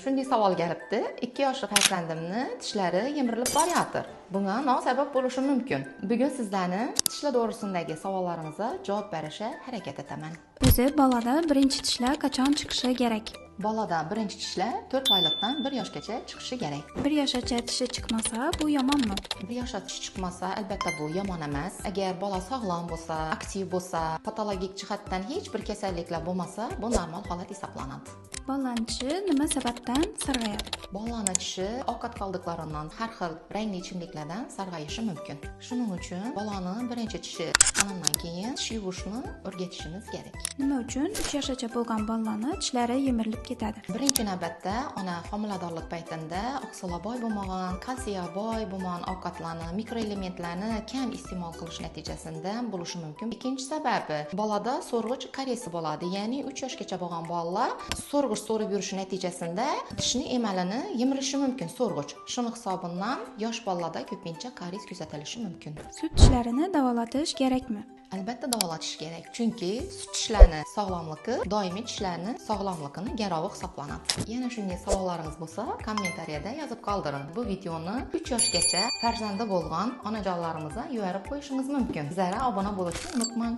Shunday savol kelibdi. 2 yoshli farzandimni tishlari yemirilib boryotir. Bunga nima sabab bo'lishi mumkin? Bugun sizlarni tishlar to'g'risindagi savollaringizga javob berishga harakat etaman. O'zi bolada birinchi tishlar qachon chiqishi kerak? Bolada birinchi tishlar 4 oylikdan 1 yoshgacha chiqishi kerak. 1 yoshgacha tishi chiqmasa, bu yomonmi? 1 yoshga tish chiqmasa, albatta bu yomon emas. Agar bola sog'lom bo'lsa, aktiv bo'lsa, patologik jihatdan hech bir kasalliklar bo'lmasa, bu normal holat hisoblanadi. Bolaning tishi nima sababdan sarg'ayadi? Bolaning tishi ovqat qoldiqlaridan, har xil rangli ichimliklardan sarg'ayishi mumkin. Shuning uchun bolani birinchi tishi chiqqanidan keyin tish yuvishni o'rgatishimiz kerak. Nima uchun 3 yoshgacha bo'lgan bolalarning tishlari yemirilib ketadi? Birinchi navbatda ona homiladorlik paytida oqsillar boy bo'lmagan, kalsiya boy bo'lmagan ovqatlarni, mikroelementlarni kam iste'mol qilish natijasida bo'lishi mumkin. Ikkinchi sababi bolada so'rg'ich kariyesi bo'ladi. Ya'ni 3 yoshgacha bo'lgan bolalar so'rg'ich so'rib yurishi natijasida tishni emalini yemirishi mumkin so'rg'ich. Shuning hisobidan yosh bolalarda ko'pincha karies kuzatilishi mumkin. Sut tishlarini davolatish kerakmi? Albatta davolatish kerak, chunki sut tishlari sog'lomligi doimiy tishlarni sog'lomligini garovi hisoblanadi. Yana shunday savollaringiz bo'lsa, kommentariyada yozib qoldiring. Bu videoni 3 yoshgacha farzandi bo'lgan onajonlarimizga yuborib qo'yishingiz mumkin. Bizlarga obuna bo'lishni unutmang.